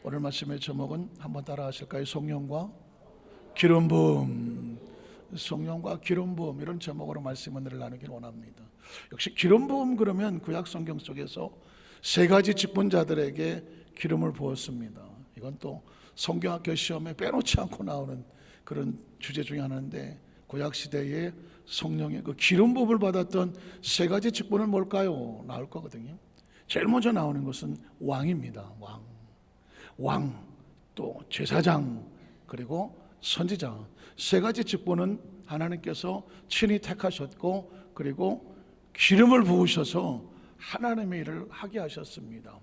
오늘 말씀의 제목은 한번 따라 하실까요? 성령과 기름 부음. 성령과 기름 부음, 이런 제목으로 말씀 은혜를 나누길 원합니다. 역시 기름 부음 그러면 구약 성경 속에서 세 가지 직분자들에게 기름을 부었습니다. 이건 또 성경학교 시험에 빼놓지 않고 나오는 그런 주제 중에 하나인데, 구약 시대에 성령의 그 기름 부음을 받았던 세 가지 직분은 뭘까요? 나올 거거든요. 제일 먼저 나오는 것은 왕입니다. 왕, 또 제사장, 그리고 선지자. 세 가지 직분은 하나님께서 친히 택하셨고, 그리고 기름을 부으셔서 하나님의 일을 하게 하셨습니다.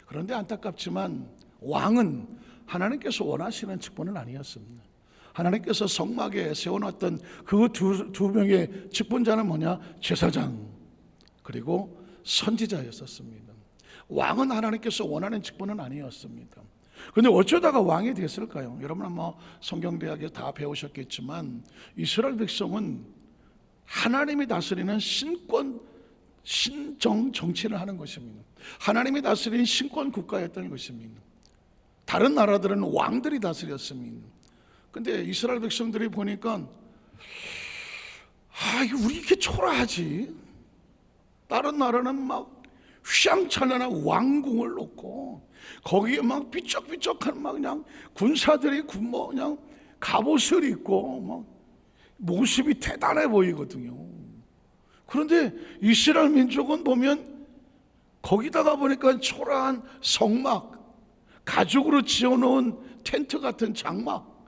그런데 안타깝지만 왕은 하나님께서 원하시는 직분은 아니었습니다. 하나님께서 성막에 세워놨던 그 두 명의 직분자는 뭐냐? 제사장, 그리고 선지자였었습니다. 왕은 하나님께서 원하는 직분은 아니었습니다. 그런데 어쩌다가 왕이 됐을까요? 여러분 아마 성경대학에서 다 배우셨겠지만, 이스라엘 백성은 하나님이 다스리는 신정 정치를 하는 것입니다. 하나님이 다스리는 신권 국가였던 것입니다. 다른 나라들은 왕들이 다스렸습니다. 근데 이스라엘 백성들이 보니까, 우리 이렇게 초라하지? 다른 나라는 막 휘황찬란한 왕궁을 놓고 거기에 막 삐쩍삐쩍한 막 그냥 군사들이 그냥 갑옷을 입고 막 모습이 대단해 보이거든요. 그런데 이스라엘 민족은 보면 거기다가 보니까 초라한 성막, 가죽으로 지어놓은 텐트 같은 장막,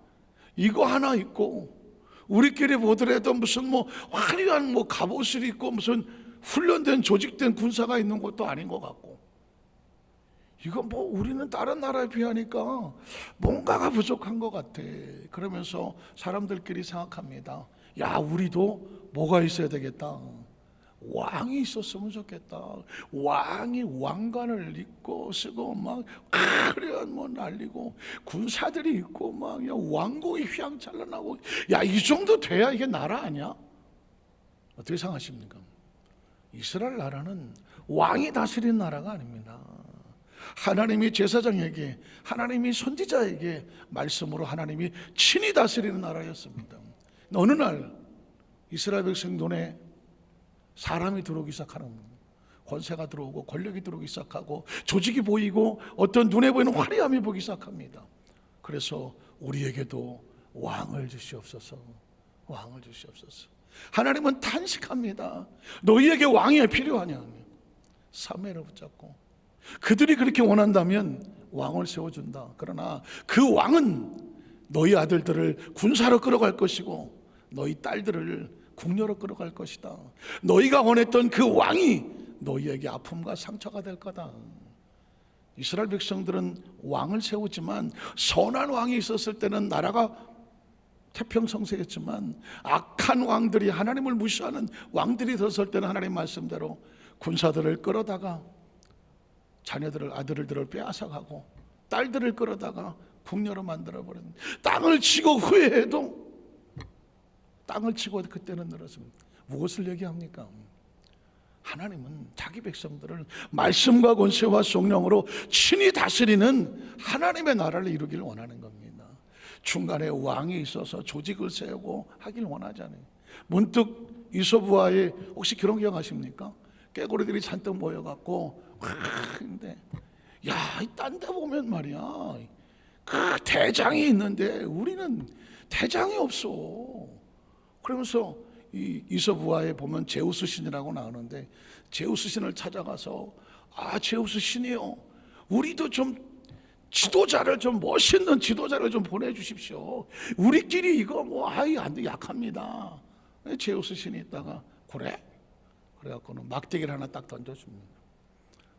이거 하나 있고, 우리끼리 보더라도 무슨 화려한 갑옷을 입고 무슨 훈련된 조직된 군사가 있는 것도 아닌 것 같고, 이거 우리는 다른 나라에 비하니까 뭔가가 부족한 것 같아. 그러면서 사람들끼리 생각합니다. 우리도 뭐가 있어야 되겠다. 왕이 있었으면 좋겠다. 왕이 왕관을 입고 쓰고 막 화려한 날리고 군사들이 있고 막 왕궁이 휘황찬란하고, 이 정도 돼야 이게 나라 아니야? 어떻게 생각하십니까? 이스라엘 나라는 왕이 다스리는 나라가 아닙니다. 하나님이 제사장에게, 하나님이 선지자에게 말씀으로 하나님이 친히 다스리는 나라였습니다. 어느 날 이스라엘 백성 눈에 사람이 들어오기 시작하는 거예요. 권세가 들어오고 권력이 들어오기 시작하고 조직이 보이고 어떤 눈에 보이는 화려함이 보기 시작합니다. 그래서 우리에게도 왕을 주시옵소서, 왕을 주시옵소서. 하나님은 탄식합니다. 너희에게 왕이 필요하냐? 사무엘을 붙잡고, 그들이 그렇게 원한다면 왕을 세워준다. 그러나 그 왕은 너희 아들들을 군사로 끌어갈 것이고 너희 딸들을 궁녀로 끌어갈 것이다. 너희가 원했던 그 왕이 너희에게 아픔과 상처가 될 거다. 이스라엘 백성들은 왕을 세우지만, 선한 왕이 있었을 때는 나라가 태평성세였지만, 악한 왕들이, 하나님을 무시하는 왕들이 섰을 때는 하나님 말씀대로 군사들을 끌어다가 자녀들을, 아들들을 빼앗아가고 딸들을 끌어다가 궁녀로 만들어버렸는데, 땅을 치고 후회해도 땅을 치고 그때는 늘었습니다. 무엇을 얘기합니까? 하나님은 자기 백성들을 말씀과 권세와 성령으로 친히 다스리는 하나님의 나라를 이루길 원하는 겁니다. 중간에 왕이 있어서 조직을 세우고 하길 원하지 않아요. 문득 이소부아에 혹시 그런 기억하십니까? 깨구리들이 잔뜩 모여갖고, 근데 딴 데 보면 말이야, 그 대장이 있는데 우리는 대장이 없어. 그러면서 이 이소부아에 보면 제우스 신이라고 나오는데, 제우스 신을 찾아가서, 제우스 신이요, 우리도 좀 지도자를, 좀 멋있는 지도자를 좀 보내주십시오. 우리끼리 이거 안 돼, 약합니다. 제우스 신이 있다가, 그래? 그래갖고는 막대기를 하나 딱 던져줍니다.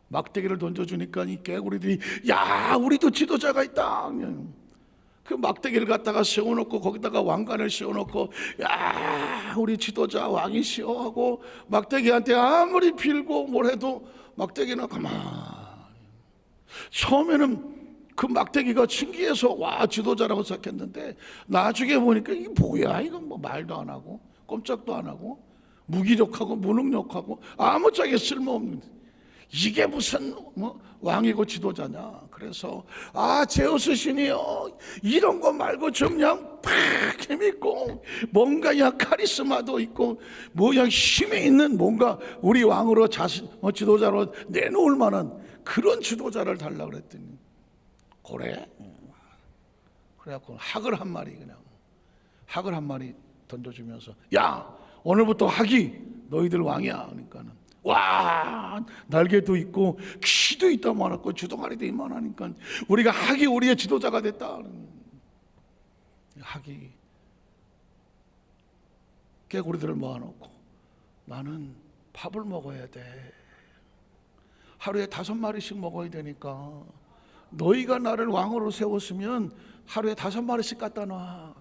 막대기를 던져주니까 이 개구리들이, 우리도 지도자가 있다. 그 막대기를 갖다가 세워놓고 거기다가 왕관을 세워놓고, 우리 지도자 왕이시여 하고 막대기한테 아무리 빌고 뭘 해도 막대기는 가만히. 처음에는 그 막대기가 신기해서 지도자라고 생각했는데, 나중에 보니까 이게 뭐야, 이건 말도 안 하고 꼼짝도 안 하고 무기력하고 무능력하고 아무짝에 쓸모없는, 이게 무슨 왕이고 지도자냐. 그래서 제우스 신이요, 이런 거 말고 좀 그냥 팍 힘있고 뭔가 그냥 카리스마도 있고 그냥 힘이 있는 뭔가 우리 왕으로 지도자로 내놓을 만한 그런 지도자를 달라고 그랬더니 그래갖고 학을 한 마리 던져주면서, 야, 오늘부터 학이 너희들 왕이야. 그러니까는 와, 날개도 있고 키도 이따만하고 주둥아리도 이만하니까 우리가 학이 우리의 지도자가 됐다. 학이 깨구리들을 모아놓고, 나는 밥을 먹어야 돼. 하루에 5마리씩 먹어야 되니까 너희가 나를 왕으로 세웠으면 하루에 5마리씩 갖다 놔.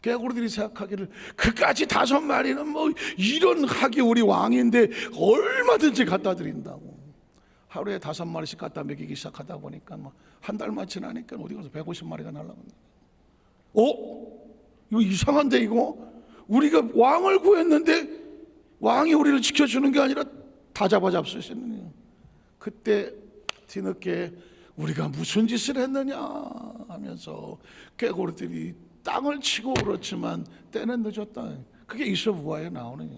깨구리들이 생각하기를 그까지 5마리는 이런 학이 우리 왕인데 얼마든지 갖다 드린다고. 하루에 5마리씩 갖다 먹이기 시작하다 보니까 한 달만 지나니까 어디 가서 150마리가 날라갑니다. 이거 이상한데, 이거 우리가 왕을 구했는데 왕이 우리를 지켜주는 게 아니라 다 잡아잡수시는 거예요. 그때 뒤늦게 우리가 무슨 짓을 했느냐 하면서 깨구리들이 땅을 치고 그렇지만 때는 늦었다. 그게 이솝우화에 나오는,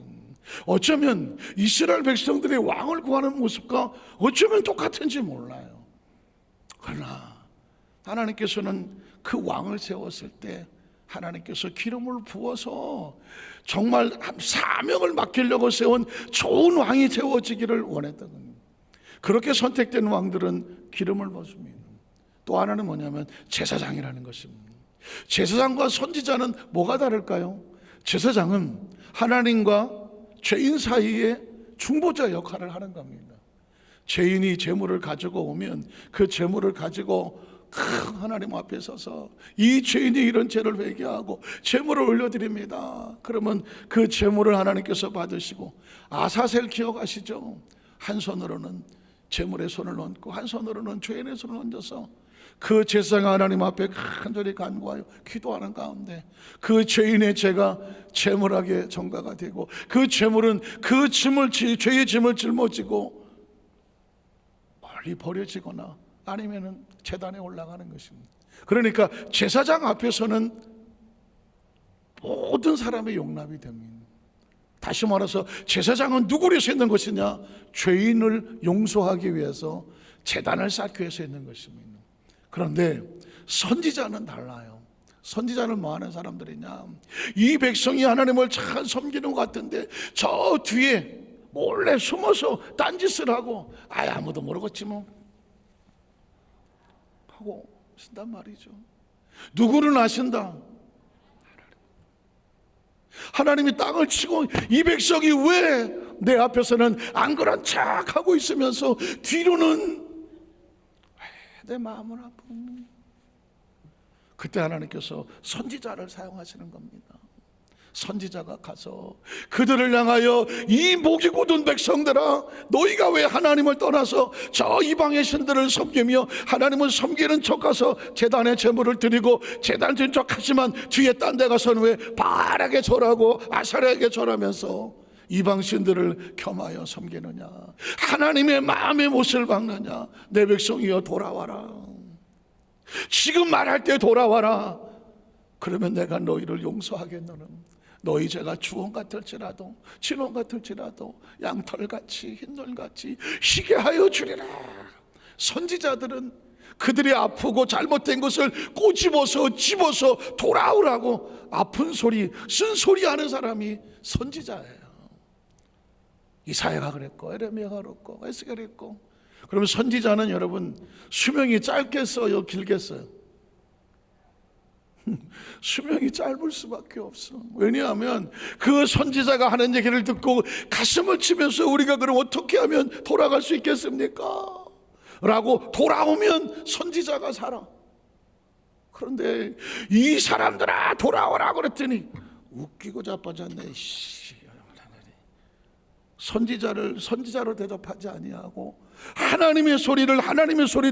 어쩌면 이스라엘 백성들이 왕을 구하는 모습과 어쩌면 똑같은지 몰라요. 그러나 하나님께서는 그 왕을 세웠을 때 하나님께서 기름을 부어서 정말 사명을 맡기려고 세운 좋은 왕이 세워지기를 원했던 겁니다. 그렇게 선택된 왕들은 기름을 부었습니다. 또 하나는 뭐냐면 제사장이라는 것입니다. 제사장과 선지자는 뭐가 다를까요? 제사장은 하나님과 죄인 사이에 중보자 역할을 하는 겁니다. 죄인이 제물을 가지고 오면 그 제물을 가지고 하나님 앞에 서서 이 죄인이 이런 죄를 회개하고 제물을 올려드립니다. 그러면 그 제물을 하나님께서 받으시고, 아사셀 기억하시죠? 한 손으로는 제물에 손을 얹고 한 손으로는 죄인의 손을 얹어서 그 제사장 하나님 앞에 간절히 간구하여 기도하는 가운데 그 죄인의 죄가 제물하게 전가가 되고, 그 제물은 그 죄의 짐을 짊어지고 멀리 버려지거나 아니면은 제단에 올라가는 것입니다. 그러니까 제사장 앞에서는 모든 사람의 용납이 됩니다. 다시 말해서 제사장은 누구를 위해서 있는 것이냐? 죄인을 용서하기 위해서, 제단을 쌓기 위해서 있는 것입니다. 그런데 선지자는 달라요. 선지자는 뭐 하는 사람들이냐? 이 백성이 하나님을 잘 섬기는 것 같은데 저 뒤에 몰래 숨어서 딴짓을 하고 아무도 모르겠지 하고 쓴단 말이죠. 누구는 아신다? 하나님이 땅을 치고 이 백성이 왜 내 앞에서는 안 그런 척 하고 있으면서 뒤로는 왜 내 마음을 아픈? 그때 하나님께서 선지자를 사용하시는 겁니다. 선지자가 가서 그들을 향하여, 이 목이 굳은 백성들아, 너희가 왜 하나님을 떠나서 저 이방의 신들을 섬기며 하나님을 섬기는 척 가서 제단에 제물을 드리고 제단 드린 척 하지만 뒤에 딴 데 가서는 왜 바알에게 절하고 아사랴에게 절하면서 이방 신들을 겸하여 섬기느냐? 하나님의 마음의 못을 박느냐? 내 백성이여 돌아와라. 지금 말할 때 돌아와라. 그러면 내가 너희를 용서하겠노는. 너희 죄가 주홍 같을지라도 진홍 같을지라도 양털같이 흰눈같이 희게 하여 주리라. 선지자들은 그들이 아프고 잘못된 것을 꼬집어서 집어서 돌아오라고 아픈 소리, 쓴소리 하는 사람이 선지자예요. 이사야가 그랬고 에레미야가 그랬고 에스겔이 그랬고. 그러면 선지자는 여러분 수명이 짧겠어요, 길겠어요? 수명이 짧을 수밖에 없어. 왜냐하면 그 선지자가 하는 얘기를 듣고 가슴을 치면서 우리가 그럼 어떻게 하면 돌아갈 수 있겠습니까? 라고 돌아오면 선지자가 살아. 그런데 이 사람들아 돌아오라 그랬더니 웃기고 자빠졌네. 선지자를 선지자로 대접하지 아니하고 하나님의 소리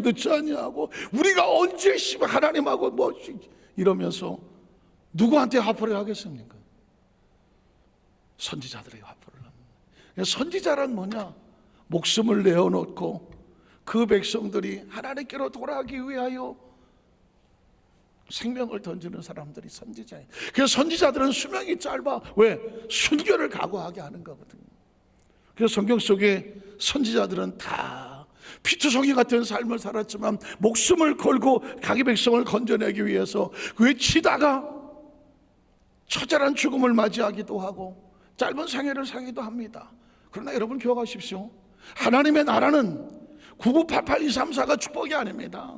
듣지 아니하고 우리가 언제 하나님하고 이러면서 누구한테 화풀이를 목숨을 내어놓고 그 백성들이 하나님께로 돌아가기 위하여 생명을 던지는 사람들이 선지자예요. 그래서 선지자들은 수명이 짧아. 왜? 순교를 각오하게 하는 거거든요. 그래서 성경 속에 선지자들은 다 피투성이 같은 삶을 살았지만 목숨을 걸고 자기 백성을 건져내기 위해서 외치다가 처절한 죽음을 맞이하기도 하고 짧은 생애를 살기도 합니다. 그러나 여러분 기억하십시오. 하나님의 나라는 9988-234가 축복이 아닙니다.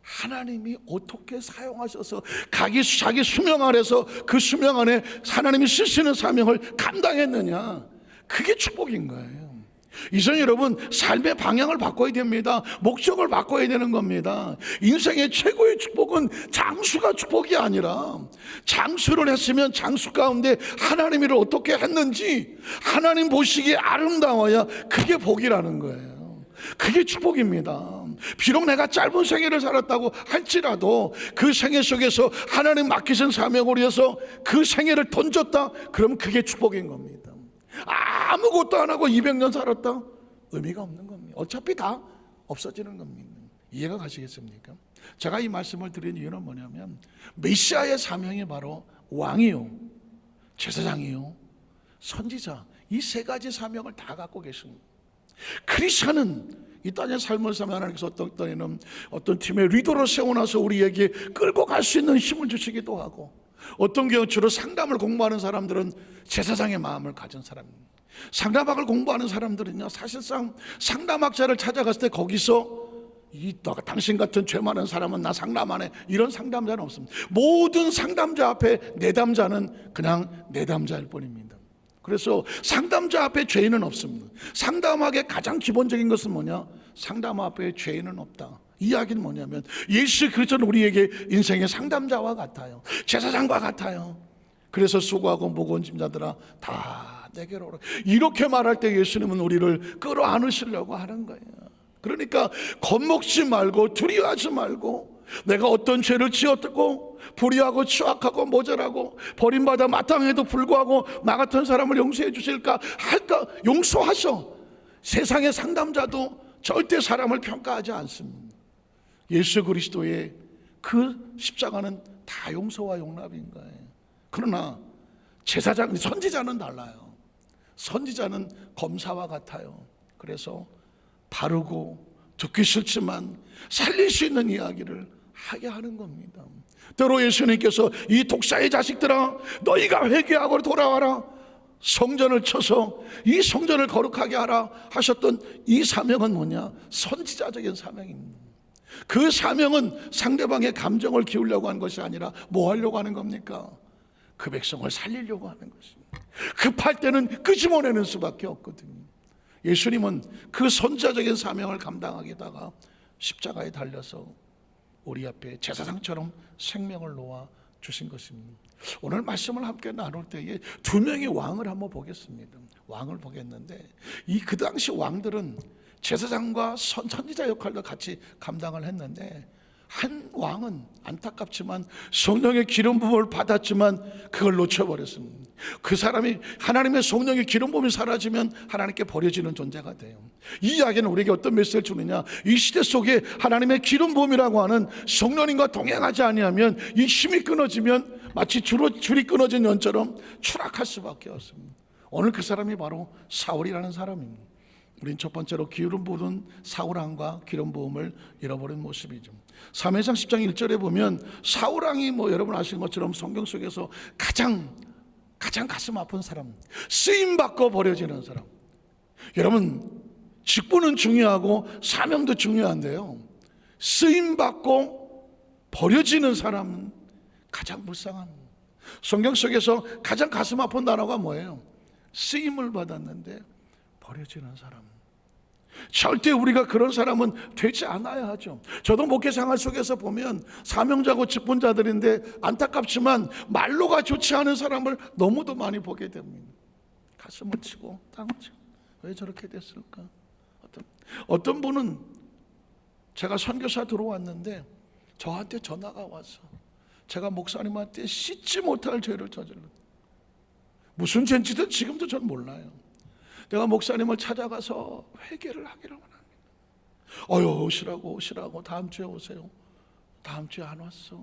하나님이 어떻게 사용하셔서 자기 수명 안에서 그 수명 안에 하나님이 쓰시는 사명을 감당했느냐, 그게 축복인 거예요. 이전 여러분, 삶의 방향을 바꿔야 됩니다. 목적을 바꿔야 되는 겁니다. 인생의 최고의 축복은 장수가 축복이 아니라 장수를 했으면 장수 가운데 하나님 일을 어떻게 했는지 하나님 보시기에 아름다워야 그게 복이라는 거예요. 그게 축복입니다. 비록 내가 짧은 생애를 살았다고 할지라도 그 생애 속에서 하나님 맡기신 사명을 위해서 그 생애를 던졌다, 그러면 그게 축복인 겁니다. 아무것도 안 하고 200년 살았다, 의미가 없는 겁니다. 어차피 다 없어지는 겁니다. 이해가 가시겠습니까? 제가 이 말씀을 드린 이유는 뭐냐면, 메시아의 사명이 바로 왕이요, 제사장이요, 선지자, 이 세 가지 사명을 다 갖고 계십니다. 크리스천은 이 땅의 삶을 살면 하나님께서 어떤 때에는 어떤 팀의 리더로 세워놔서 우리에게 끌고 갈 수 있는 힘을 주시기도 하고, 어떤 경우 주로 상담을 공부하는 사람들은 제사장의 마음을 가진 사람입니다. 상담학을 공부하는 사람들은요, 사실상 상담학자를 찾아갔을 때 거기서 당신 같은 죄 많은 사람은 나 상담 안 해, 이런 상담자는 없습니다. 모든 상담자 앞에 내담자는 그냥 내담자일 뿐입니다. 그래서 상담자 앞에 죄인은 없습니다. 상담학의 가장 기본적인 것은 뭐냐? 상담 앞에 죄인은 없다. 이 이야기는 뭐냐면, 예수 그리스도는 우리에게 인생의 상담자와 같아요. 제사장과 같아요. 그래서 수고하고 무거운 짐자들아 다 내게로 오라, 이렇게 말할 때 예수님은 우리를 끌어안으시려고 하는 거예요. 그러니까 겁먹지 말고 두려워하지 말고, 내가 어떤 죄를 지었고 불의하고 추악하고 모자라고 버림받아 마땅해도 불구하고 나 같은 사람을 용서해 주실까 할까, 용서하셔. 세상의 상담자도 절대 사람을 평가하지 않습니다. 예수 그리스도의 그 십자가는 다 용서와 용납인 거예요. 그러나 제사장, 선지자는 달라요. 선지자는 검사와 같아요. 그래서 바르고 듣기 싫지만 살릴 수 있는 이야기를 하게 하는 겁니다. 때로 예수님께서 이 독사의 자식들아, 너희가 회개하고 돌아와라, 성전을 쳐서 이 성전을 거룩하게 하라 하셨던 이 사명은 뭐냐? 선지자적인 사명입니다. 그 사명은 상대방의 감정을 기울려고 하는 것이 아니라 뭐 하려고 하는 겁니까? 그 백성을 살리려고 하는 것입니다. 급할 때는 끄집어내는 수밖에 없거든요. 예수님은 그 선지자적인 사명을 감당하기다가 십자가에 달려서 우리 앞에 제사장처럼 생명을 놓아 주신 것입니다. 오늘 말씀을 함께 나눌 때에 두 명의 왕을 한번 보겠습니다. 왕을 보겠는데, 그 당시 왕들은 제사장과 선지자 역할도 같이 감당을 했는데, 한 왕은 안타깝지만 성령의 기름 부음을 받았지만 그걸 놓쳐버렸습니다. 그 사람이 하나님의 성령의 기름 부음이 사라지면 하나님께 버려지는 존재가 돼요. 이 이야기는 우리에게 어떤 메시지를 주느냐? 이 시대 속에 하나님의 기름 부음이라고 하는 성령님과 동행하지 아니하면, 이 힘이 끊어지면 마치 줄이 끊어진 연처럼 추락할 수밖에 없습니다. 오늘 그 사람이 바로 사울이라는 사람입니다. 우린 첫 번째로 기름 부은 사울왕과 기름 부음을 잃어버린 모습이죠. 사무엘상 10장 1절에 보면 사울왕이 여러분 아시는 것처럼 성경 속에서 가장 가슴 아픈 사람, 쓰임 받고 버려지는 사람. 여러분, 직분은 중요하고 사명도 중요한데요, 쓰임 받고 버려지는 사람은 가장 불쌍합니다. 성경 속에서 가장 가슴 아픈 단어가 뭐예요? 쓰임을 받았는데 버려지는 사람. 절대 우리가 그런 사람은 되지 않아야 하죠. 저도 목회 생활 속에서 보면 사명자고 직분자들인데 안타깝지만 말로가 좋지 않은 사람을 너무도 많이 보게 됩니다. 가슴을 치고 땅을 치고 왜 저렇게 됐을까? 어떤 분은, 제가 선교사 들어왔는데 저한테 전화가 와서 제가 목사님한테 씻지 못할 죄를 저질렀다. 무슨 죄인지도 지금도 전 몰라요. 내가 목사님을 찾아가서 회개를 하기를 원합니다. 오시라고 다음 주에 오세요. 다음 주에 안 왔어.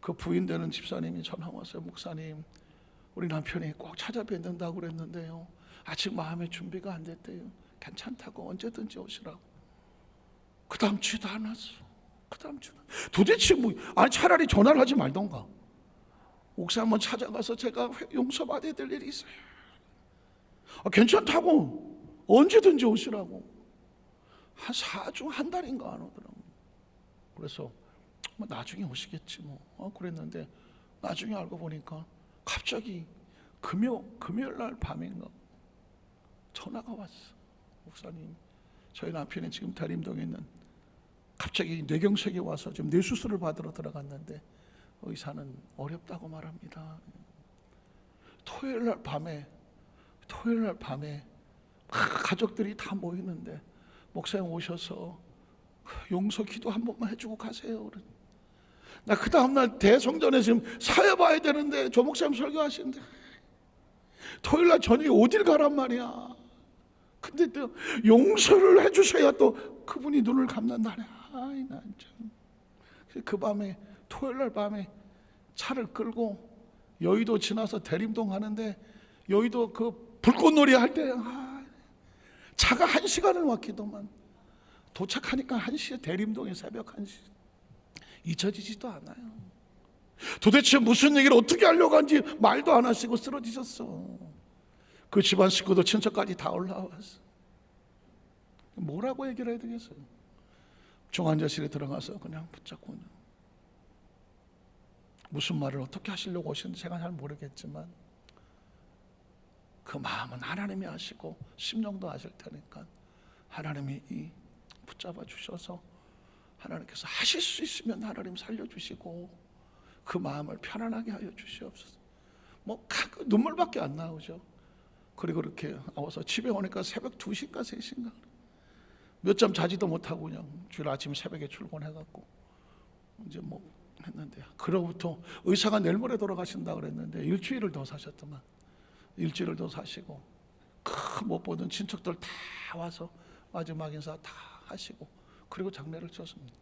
그 부인 되는 집사님이 전화 왔어요. 목사님, 우리 남편이 꼭 찾아뵙는다고 그랬는데요, 아직 마음의 준비가 안 됐대요. 괜찮다고 언제든지 오시라고. 그 다음 주에도 안 왔어. 그 다음 주에 도대체 아니 차라리 전화를 하지 말던가. 목사 한번 찾아가서 제가 용서받아야 될 일이 있어요. 괜찮다고 언제든지 오시라고. 한 4주 한 달인가 안 오더라고. 그래서 나중에 오시겠지 그랬는데 나중에 알고 보니까 갑자기 금요일 날 밤인가 전화가 왔어. 목사님, 저희 남편이 지금 대림동에 있는 갑자기 뇌경색이 와서 지금 뇌수술을 받으러 들어갔는데 의사는 어렵다고 말합니다. 토요일 날 밤에 가족들이 다 모이는데 목사님 오셔서 용서 기도 한 번만 해주고 가세요. 나 그 다음날 대성전에 지금 사회 봐야 되는데 조 목사님 설교하시는데 토요일 날 저녁에 어딜 가란 말이야. 근데 또 용서를 해주셔야 또 그분이 눈을 감는다네. 아이 난 참. 그 밤에 토요일 날 밤에 차를 끌고 여의도 지나서 대림동 가는데 여의도 그 불꽃놀이 할 때 차가 1시간을 왔기도만 도착하니까 1시에 대림동에 새벽 1시. 잊혀지지도 않아요. 도대체 무슨 얘기를 어떻게 하려고 한지 말도 안 하시고 쓰러지셨어. 그 집안 식구도 친척까지 다 올라왔어. 뭐라고 얘기를 해야 되겠어요? 중환자실에 들어가서 그냥 붙잡고 무슨 말을 어떻게 하시려고 오시는지 제가 잘 모르겠지만 그 마음은 하나님이 아시고 심령도 아실 테니까 하나님이 붙잡아 주셔서 하나님께서 하실 수 있으면 하나님 살려주시고 그 마음을 편안하게 하여 주시옵소서. 눈물밖에 안 나오죠. 그리고 그렇게 와서 집에 오니까 새벽 2시인가 3시인가 몇 잠 자지도 못하고 그냥 주일 아침 새벽에 출근해갖고 이제 했는데, 그로부터 의사가 내일 모레 돌아가신다 그랬는데 일주일을 더 사셨더만. 일주일을 더 사시고 못 보던 친척들 다 와서 마지막 인사 다 하시고 그리고 장례를 쳤습니다.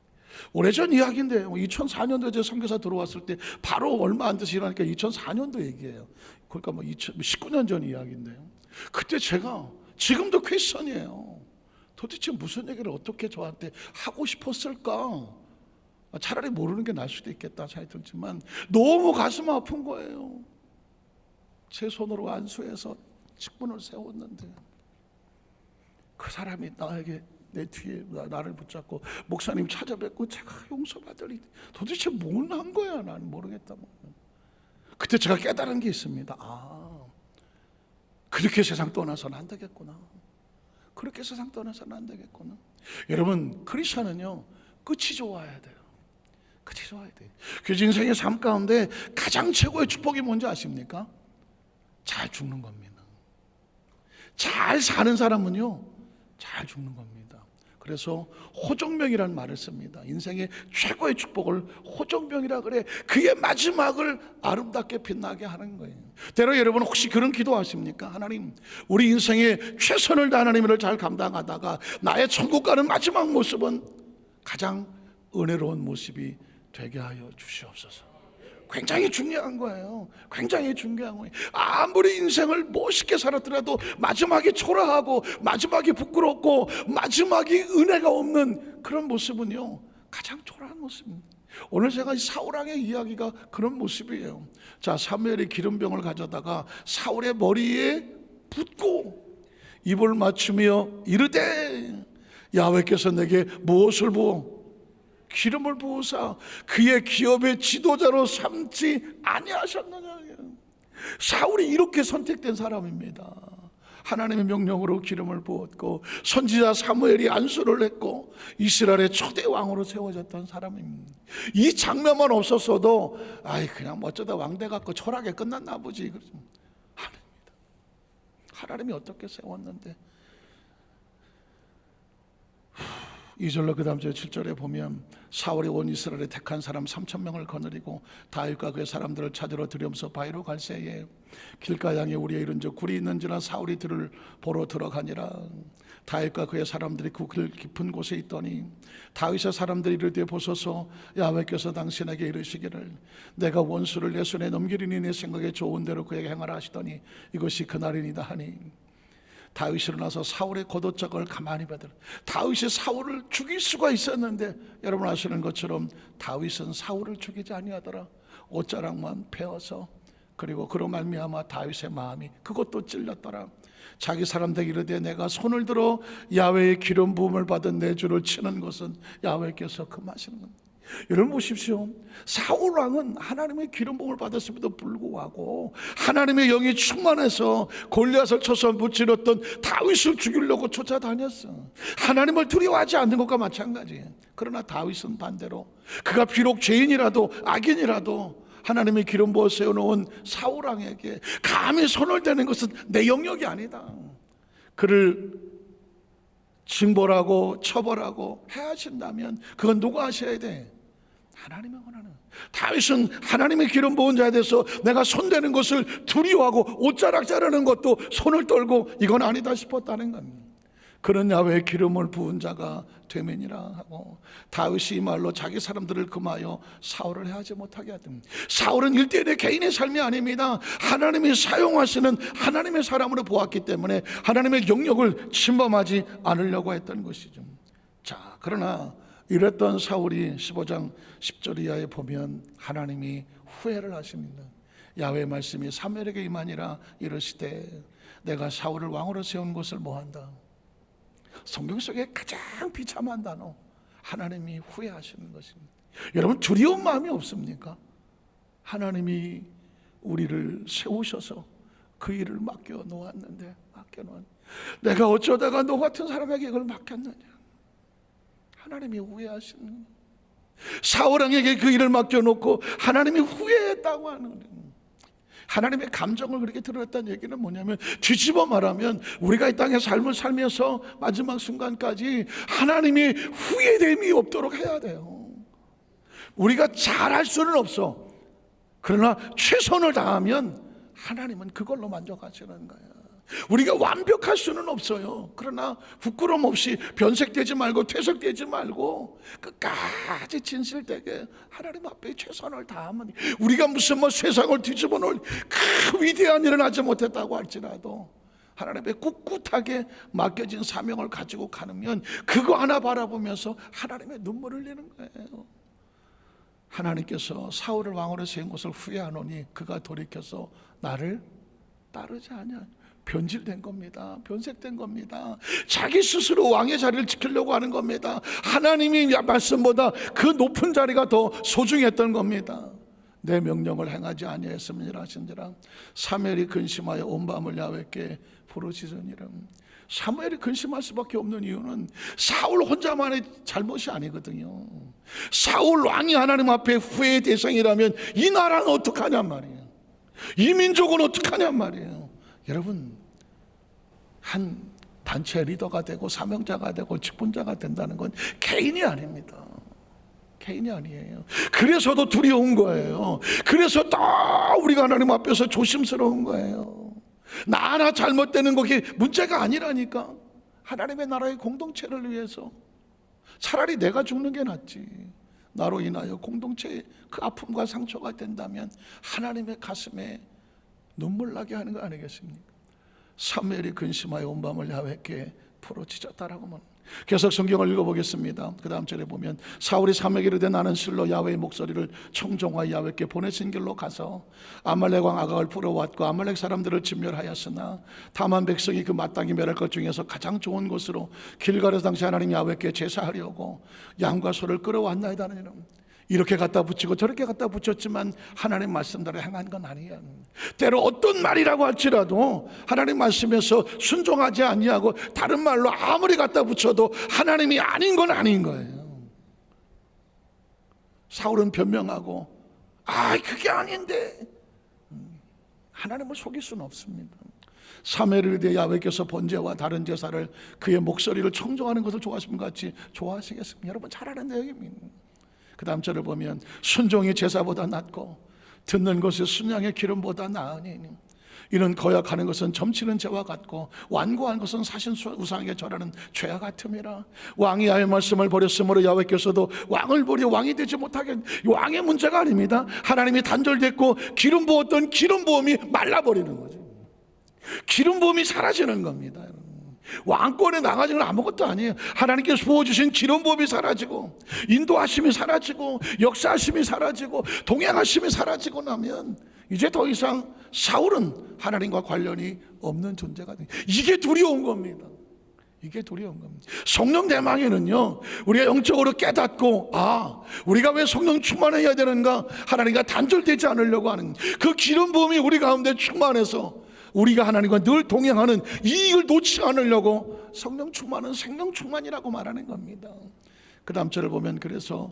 오래전 이야기인데 2004년도에 제 선교사 들어왔을 때 바로 얼마 안 돼서 일하니까 2004년도 얘기예요. 그러니까 19년 전 이야기인데요. 그때 제가 지금도 퀘스천이에요. 도대체 무슨 얘기를 어떻게 저한테 하고 싶었을까? 차라리 모르는 게 나을 수도 있겠다 생각이 들지만 너무 가슴 아픈 거예요. 제 손으로 안수해서 직분을 세웠는데 그 사람이 나에게 내 뒤에 나를 붙잡고 목사님 찾아뵙고 제가 용서받을 일 도대체 뭘 한 거야? 나는 모르겠다. 그때 제가 깨달은 게 있습니다. 그렇게 세상 떠나서는 안 되겠구나. 그렇게 세상 떠나서는 안 되겠구나. 여러분, 크리스천은요 끝이 좋아야 돼요. 끝이 좋아야 돼요. 그래서 인생의 삶 가운데 가장 최고의 축복이 뭔지 아십니까? 잘 죽는 겁니다. 잘 사는 사람은요 잘 죽는 겁니다. 그래서 호정병이라는 말을 씁니다. 인생의 최고의 축복을 호정병이라 그래. 그의 마지막을 아름답게 빛나게 하는 거예요. 때로 여러분 혹시 그런 기도하십니까? 하나님, 우리 인생의 최선을 다해 하나님 일을 잘 감당하다가 나의 천국 가는 마지막 모습은 가장 은혜로운 모습이 되게 하여 주시옵소서. 굉장히 중요한 거예요. 굉장히 중요한 거예요. 아무리 인생을 멋있게 살았더라도 마지막이 초라하고 마지막이 부끄럽고 마지막이 은혜가 없는 그런 모습은요 가장 초라한 모습입니다. 오늘 제가 사울왕의 이야기가 그런 모습이에요. 자, 사무엘이 기름병을 가져다가 사울의 머리에 붓고 입을 맞추며 이르되 야훼께서 내게 무엇을 부어 기름을 부으사 그의 기업의 지도자로 삼지 아니하셨느냐. 사울이 이렇게 선택된 사람입니다. 하나님의 명령으로 기름을 부었고 선지자 사무엘이 안수를 했고 이스라엘의 초대 왕으로 세워졌던 사람입니다. 이 장면만 없었어도 그냥 어쩌다 왕대 갖고 초라하게 끝났나 보지. 아닙니다. 하나님이 어떻게 세웠는데 2절로 그 다음 절 7절에 보면 사울이 온 이스라엘에 택한 사람 3,000명을 거느리고 다윗과 그의 사람들을 찾으러 들여오면서 바위로 갈새에 길가 양에 우리의 이른즉 굴이 있는지라 사울이 들을 보러 들어가니라. 다윗과 그의 사람들이 그 길 깊은 곳에 있더니 다윗의 사람들이 이르되 보소서 야훼께서 당신에게 이르시기를 내가 원수를 내 손에 넘기리니 내 생각에 좋은 대로 그에게 행하라 하시더니 이것이 그날이니이다 하니 다윗이 일어나서 사울의 겉옷짝을 가만히 받으라. 다윗이 사울을 죽일 수가 있었는데 여러분 아시는 것처럼 다윗은 사울을 죽이지 아니하더라. 옷자락만 베어서 그리고 그로 말미암아 다윗의 마음이 그것도 찔렸더라. 자기 사람들에게 이르되 내가 손을 들어 야훼의 기름 부음을 받은 내 주를 치는 것은 야훼께서 금하시는 겁니다. 여러분 보십시오. 사울 왕은 하나님의 기름 부음을 받았음에도 불구하고 하나님의 영이 충만해서 골리앗을 쳐서 무찌렀던 다윗을 죽이려고 쫓아다녔어. 하나님을 두려워하지 않는 것과 마찬가지예요. 그러나 다윗은 반대로 그가 비록 죄인이라도 악인이라도 하나님의 기름 부어 세워놓은 사울 왕에게 감히 손을 대는 것은 내 영역이 아니다. 그를 징벌하고 처벌하고 해하신다면 그건 누가 하셔야 돼? 하나님의 권한은. 다윗은 하나님의 기름 부은 자에 대해서 내가 손대는 것을 두려워하고 옷자락 자르는 것도 손을 떨고 이건 아니다 싶었다는 겁니다. 그런 야훼의 기름을 부은 자가 되면이라 하고 다윗이 이 말로 자기 사람들을 금하여 사울을 해하지 못하게 하더니 사울은 일대일의 개인의 삶이 아닙니다. 하나님이 사용하시는 하나님의 사람으로 보았기 때문에 하나님의 영역을 침범하지 않으려고 했던 것이죠. 자, 그러나 이랬던 사울이 15장 10절 이하에 보면 하나님이 후회를 하십니다. 야훼의 말씀이 사무엘에게 임하니라 이르시되 내가 사울을 왕으로 세운 것을 뭐한다. 성경 속에 가장 비참한 단어 하나님이 후회하시는 것입니다. 여러분 두려운 마음이 없습니까? 하나님이 우리를 세우셔서 그 일을 맡겨 놓았는데 내가 어쩌다가 너 같은 사람에게 이걸 맡겼느냐. 하나님이 후회하시는 거예요. 사울 왕에게 그 일을 맡겨놓고 하나님이 후회했다고 하는 거예요. 하나님의 감정을 그렇게 드러냈다는 얘기는 뭐냐면 뒤집어 말하면 우리가 이 땅의 삶을 살면서 마지막 순간까지 하나님이 후회됨이 없도록 해야 돼요. 우리가 잘할 수는 없어. 그러나 최선을 다하면 하나님은 그걸로 만족하시는 거예요. 우리가 완벽할 수는 없어요. 그러나 부끄럼 없이 변색되지 말고 퇴색되지 말고 끝까지 진실되게 하나님 앞에 최선을 다하면 우리가 무슨 세상을 뒤집어 놓을 그 위대한 일을 하지 못했다고 할지라도 하나님의 꿋꿋하게 맡겨진 사명을 가지고 가면 그거 하나 바라보면서 하나님의 눈물을 흘리는 거예요. 하나님께서 사울을 왕으로 세운 것을 후회하노니 그가 돌이켜서 나를 따르지 아니하니 변질된 겁니다. 변색된 겁니다. 자기 스스로 왕의 자리를 지키려고 하는 겁니다. 하나님이 말씀보다 그 높은 자리가 더 소중했던 겁니다. 내 명령을 행하지 아니하였음이라 하신지라. 사무엘이 근심하여 온 밤을 야훼께 부르짖으니라. 사무엘이 근심할 수밖에 없는 이유는 사울 혼자만의 잘못이 아니거든요. 사울 왕이 하나님 앞에 후회의 대상이라면 이 나라는 어떡하냔 말이에요. 이 민족은 어떡하냔 말이에요. 여러분, 한 단체 리더가 되고 사명자가 되고 직분자가 된다는 건 개인이 아닙니다. 개인이 아니에요. 그래서도 두려운 거예요. 그래서 더 우리가 하나님 앞에서 조심스러운 거예요. 나 하나 잘못되는 것이 문제가 아니라니까. 하나님의 나라의 공동체를 위해서 차라리 내가 죽는 게 낫지. 나로 인하여 공동체의 그 아픔과 상처가 된다면 하나님의 가슴에 눈물 나게 하는 거 아니겠습니까? 사무엘이 근심하여 온 밤을 야훼께 부르짖었다라고 하면 계속 성경을 읽어보겠습니다. 그 다음 절에 보면 사울이 사무엘에게 이르되 나는 실로 야훼의 목소리를 청종하여 야훼께 보내신 길로 가서 아말렉 왕 아각을 풀어왔고 아말렉 사람들을 진멸하였으나 다만 백성이 그 마땅히 멸할 것 중에서 가장 좋은 곳으로 길갈에서 당시 하나님 야훼께 제사하려고 양과 소를 끌어왔나이다 하는 이름. 이렇게 갖다 붙이고 저렇게 갖다 붙였지만 하나님 말씀대로 행한 건 아니야. 때로 어떤 말이라고 할지라도 하나님 말씀에서 순종하지 아니하고 다른 말로 아무리 갖다 붙여도 하나님이 아닌 건 아닌 거예요. 사울은 변명하고 그게 아닌데 하나님을 속일 수는 없습니다. 사무엘에 대해 야훼께서 번제와 다른 제사를 그의 목소리를 청종하는 것을 좋아하시는 것 같이 좋아하시겠습니까? 여러분 잘 아는 내용입니다. 그 다음 절을 보면 순종이 제사보다 낫고 듣는 것이 순양의 기름보다 나으니 이는 거역하는 것은 점치는 죄와 같고 완고한 것은 사신 우상에게 절하는 죄와 같음이라. 왕이 야훼 말씀을 버렸으므로 야훼께서도 왕을 버려 왕이 되지 못하게. 왕의 문제가 아닙니다. 하나님이 단절됐고 기름 부었던 기름 부음이 말라버리는 거죠. 기름 부음이 사라지는 겁니다. 왕권에 나가지는 건 아무것도 아니에요. 하나님께서 부어주신 기름 부음이 사라지고 인도하심이 사라지고 역사하심이 사라지고 동행하심이 사라지고 나면 이제 더 이상 사울은 하나님과 관련이 없는 존재가 됩니다. 이게 두려운 겁니다. 이게 두려운 겁니다. 성령 대망에는요, 우리가 영적으로 깨닫고 우리가 왜 성령 충만해야 되는가, 하나님과 단절되지 않으려고 하는 그 기름 부음이 우리 가운데 충만해서 우리가 하나님과 늘 동행하는 이익을 놓지 않으려고 성령 충만은 생명 충만이라고 말하는 겁니다. 그 다음 절을 보면 그래서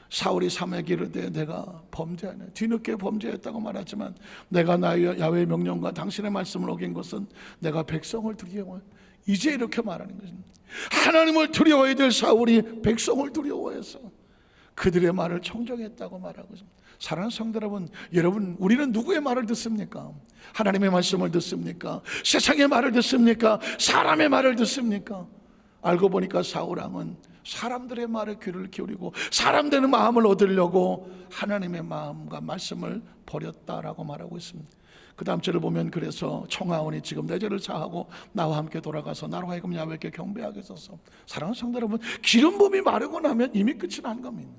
사울이 사무엘에게 이르되 내가 범죄하네, 뒤늦게 범죄했다고 말하지만 내가 나의 야훼의 명령과 당신의 말씀을 어긴 것은 내가 백성을 두려워해. 이제 이렇게 말하는 것입니다. 하나님을 두려워해야 될 사울이 백성을 두려워해서 그들의 말을 청정했다고 말하고 있습니다. 사랑하는 성도 여러분, 우리는 누구의 말을 듣습니까? 하나님의 말씀을 듣습니까? 세상의 말을 듣습니까? 사람의 말을 듣습니까? 알고 보니까 사울 왕은 사람들의 말에 귀를 기울이고 사람들의 마음을 얻으려고 하나님의 마음과 말씀을 버렸다라고 말하고 있습니다. 그 다음 절을 보면 그래서 청하오니 지금 내 죄를 사하고 나와 함께 돌아가서 나로 하여금 야훼께 경배하게 하소서. 사랑하는 성도 여러분, 기름 부음이 마르고 나면 이미 끝이 난 겁니다.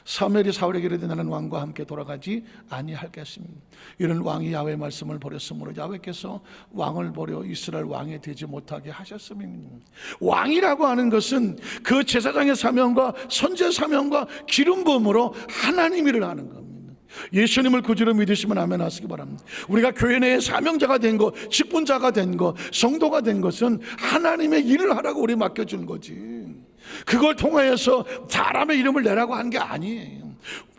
사무엘이 사울에게 이르되 나는 왕과 함께 돌아가지 아니하겠습니다. 이런 왕이 야훼의 말씀을 버렸으므로 야훼께서 왕을 버려 이스라엘 왕이 되지 못하게 하셨음입니다. 왕이라고 하는 것은 그 제사장의 사명과 선지의 사명과 기름 부음으로 하나님 일을 하는 겁니다. 예수님을 구주로 믿으시면 아멘 하시기 바랍니다. 우리가 교회 내에 사명자가 된 것, 직분자가 된 것, 성도가 된 것은 하나님의 일을 하라고 우리 맡겨준 거지, 그걸 통하여서 사람의 이름을 내라고 한 게 아니에요.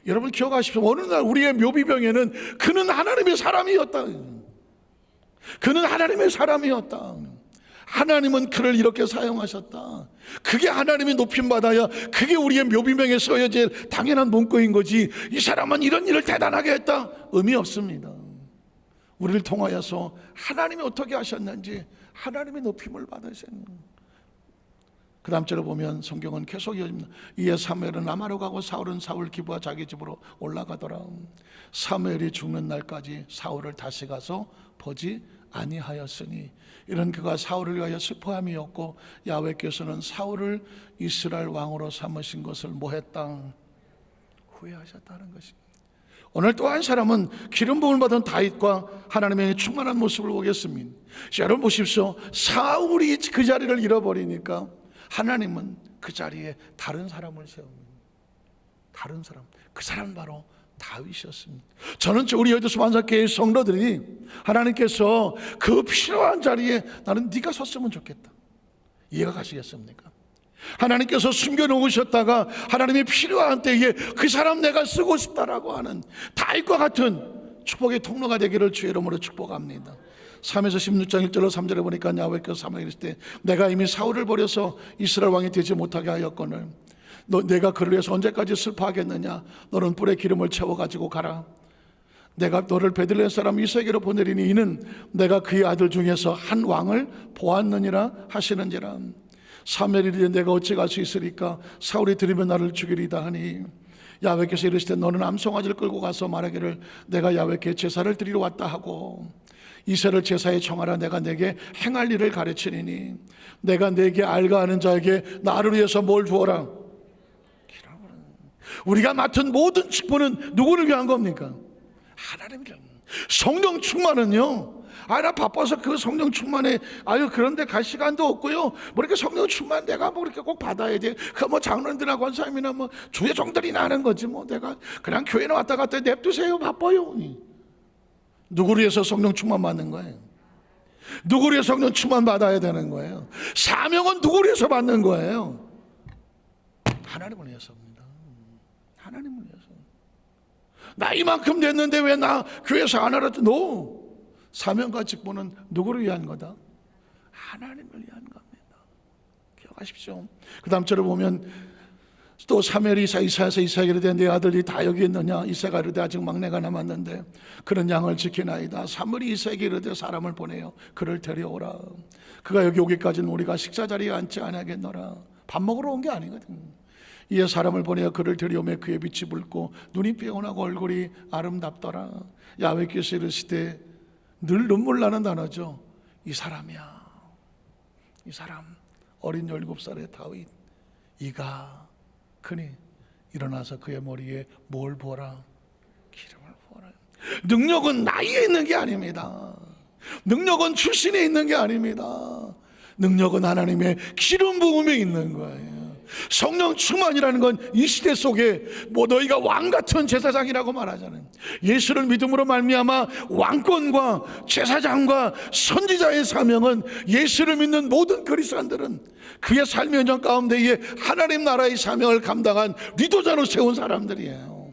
여러분 기억하십시오. 어느 날 우리의 묘비병에는 그는 하나님의 사람이었다. 그는 하나님의 사람이었다. 하나님은 그를 이렇게 사용하셨다. 그게 하나님이 높임받아야 그게 우리의 묘비명에 써야지 당연한 문구인 거지, 이 사람은 이런 일을 대단하게 했다, 의미 없습니다. 우리를 통하여서 하나님이 어떻게 하셨는지 하나님의 높임을 받으시는. 그 다음 절을 보면 성경은 계속 이어집니다. 이에 사무엘은 라마로 가고 사울은 사울 기부와 자기 집으로 올라가더라. 사무엘이 죽는 날까지 사울을 다시 가서 보지 아니하였으니 이런 그가 사울을 위하여 슬퍼함이었고 야훼께서는 사울을 이스라엘 왕으로 삼으신 것을 뭐했다? 후회하셨다는 것입니다. 오늘 또 한 사람은 기름 부음을 받은 다윗과 하나님의 충만한 모습을 보겠습니다. 여러분 보십시오. 사울이 그 자리를 잃어버리니까 하나님은 그 자리에 다른 사람을 세웁니다. 다른 사람, 그 사람은 바로 다윗이었습니다. 저는 우리 여의도 만삭교회 성도들이 하나님께서 그 필요한 자리에 나는 네가 섰으면 좋겠다, 이해가 가시겠습니까? 하나님께서 숨겨놓으셨다가 하나님이 필요한 때에 그 사람 내가 쓰고 싶다라고 하는 다윗과 같은 축복의 통로가 되기를 주의 이름으로 축복합니다. 3에서 16장 1절로 3절에 보니까 야훼께서 사무엘에게 이르시되 내가 이미 사울을 버려서 이스라엘 왕이 되지 못하게 하였거늘 내가 그를 위해서 언제까지 슬퍼하겠느냐? 너는 뿔에 기름을 채워가지고 가라. 내가 너를 베들레헴 사람 이삭에게로 보내리니 이는 내가 그의 아들 중에서 한 왕을 보았느니라 하시는지라. 사무엘이 이르되 내가 어찌 갈 수 있으리까? 사울이 들으면 나를 죽이리다 하니 야훼께서 이르시되 너는 암송아지를 끌고 가서 말하기를 내가 야훼께 제사를 드리러 왔다 하고 이새를 제사에 청하라. 내가 내게 행할 일을 가르치리니 내가 내게 알가하는 자에게 나를 위해서 뭘 주어라? 우리가 맡은 모든 직분은 누구를 위한 겁니까? 하나님을. 성령 충만은요, 나 바빠서 그 성령 충만에 그런데 갈 시간도 없고요, 뭐 이렇게 성령 충만 내가 뭐 이렇게 꼭 받아야 돼. 그 뭐 장로님들이나 권사님이나 뭐 주의 종들이나 하는 거지, 뭐 내가 그냥 교회는 왔다 갔다 냅두세요, 바빠요. 누구를 위해서 성령 충만 받는 거예요? 누구를 위해서 성령 충만 받아야 되는 거예요? 사명은 누구를 위해서 받는 거예요? 하나님을 위해서입니다. 하나님을 위해서. 나 이만큼 됐는데 왜 나 교회에서 안 알아줘? 사명과 직분은 누구를 위한 거다? 하나님을 위한 겁니다. 기억하십시오. 그 다음 절을 보면 또 사무엘이 이사야서 이사야에게 이르되 내 아들이 다 여기 있느냐? 이사야가 이르되 아직 막내가 남았는데 그는 양을 지키나이다. 사무엘이 이사야에게 이르되 사람을 보내어 그를 데려오라. 그가 여기 오기까지는 우리가 식사 자리에 앉지 아니하겠노라. 밥 먹으러 온 게 아니거든. 이에 사람을 보내어 그를 데려오매 그의 빛이 붉고 눈이 빼어나고 얼굴이 아름답더라. 야훼께서 이르시되, 늘 눈물 나는 단어죠. 이 사람이야. 이 사람, 어린 17살의 다윗. 이가 크니 일어나서 그의 머리에 뭘 부어라? 기름을 부어라. 능력은 나이에 있는 게 아닙니다. 능력은 출신에 있는 게 아닙니다. 능력은 하나님의 기름 부음에 있는 거예요. 성령 충만이라는 건 이 시대 속에 뭐 너희가 왕 같은 제사장이라고 말하잖아요. 예수를 믿음으로 말미암아 왕권과 제사장과 선지자의 사명은 예수를 믿는 모든 그리스도인들은 그의 삶의 현장 가운데에 하나님 나라의 사명을 감당한 리더자로 세운 사람들이에요.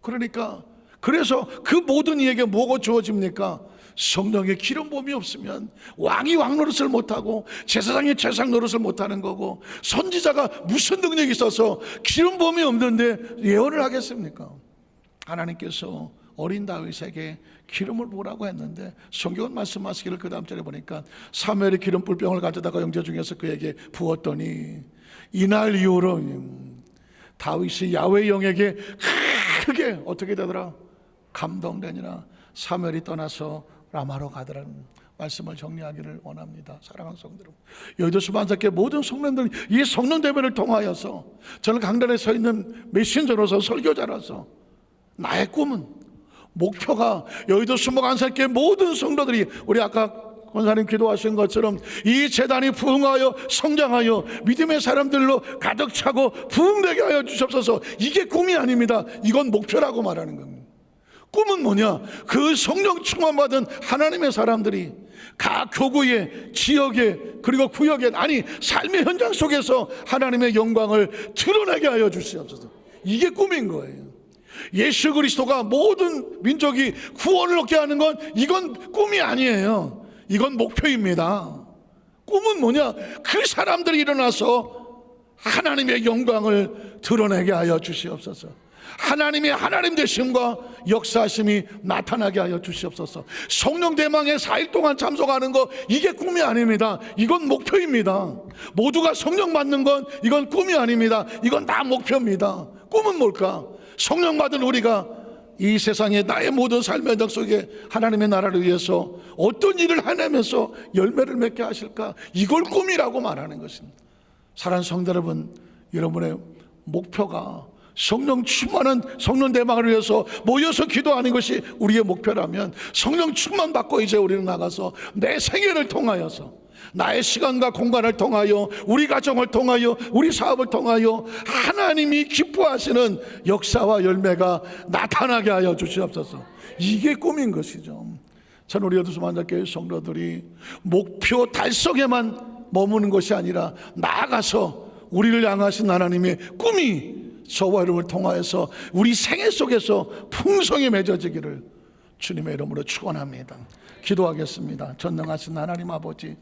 그러니까 그래서 그 모든 이에게 뭐가 주어집니까? 성령의 기름 부음이 없으면 왕이 왕 노릇을 못하고 제사장이 제사장 노릇을 못하는 거고, 선지자가 무슨 능력이 있어서 기름 부음이 없는데 예언을 하겠습니까? 하나님께서 어린 다윗에게 기름을 부으라고 했는데 성경은 말씀하시기를 그 다음 절에 보니까 사무엘이 기름 뿔병을 가져다가 영제 중에서 그에게 부었더니 이날 이후로 다윗이 야훼 영에게 크게 어떻게 되더라? 감동되니라. 사무엘이 떠나서 라마로 가더라는 말씀을 정리하기를 원합니다. 사랑하는 성도 여러분, 여의도 수반사교회 모든 성도들 이 성령 대회를 통하여서 저는 강단에 서 있는 메신저로서 설교자로서 나의 꿈은, 목표가 여의도 수목안사교회 모든 성도들이 우리 아까 권사님 기도하신 것처럼 이 재단이 부흥하여 성장하여 믿음의 사람들로 가득 차고 부흥되게 하여 주옵소서. 이게 꿈이 아닙니다. 이건 목표라고 말하는 겁니다. 꿈은 뭐냐? 그 성령 충만받은 하나님의 사람들이 각 교구에, 지역에, 그리고 구역에, 아니 삶의 현장 속에서 하나님의 영광을 드러내게 하여 주시옵소서. 이게 꿈인 거예요. 예수 그리스도가 모든 민족이 구원을 얻게 하는 건 이건 꿈이 아니에요. 이건 목표입니다. 꿈은 뭐냐? 그 사람들이 일어나서 하나님의 영광을 드러내게 하여 주시옵소서. 하나님의 하나님 되심과 역사하심이 나타나게 하여 주시옵소서. 성령 대망의 4일 동안 참석하는 거, 이게 꿈이 아닙니다. 이건 목표입니다. 모두가 성령 받는 건 이건 꿈이 아닙니다. 이건 다 목표입니다. 꿈은 뭘까? 성령 받은 우리가 이 세상에 나의 모든 삶의 현장 속에 하나님의 나라를 위해서 어떤 일을 해내면서 열매를 맺게 하실까? 이걸 꿈이라고 말하는 것입니다. 사랑하는 성도 여러분, 여러분의 목표가 성령 충만한 성령 대망을 위해서 모여서 기도하는 것이 우리의 목표라면, 성령 충만 받고 이제 우리는 나가서 내 생애를 통하여서, 나의 시간과 공간을 통하여, 우리 가정을 통하여, 우리 사업을 통하여 하나님이 기뻐하시는 역사와 열매가 나타나게 하여 주시옵소서. 이게 꿈인 것이죠. 저는 우리 여도수 만나교회 성도들이 목표 달성에만 머무는 것이 아니라 나아가서 우리를 향하신 하나님의 꿈이 저와 여러분을 통하여서 우리 생애 속에서 풍성히 맺어지기를 주님의 이름으로 축원합니다. 기도하겠습니다. 전능하신 하나님 아버지,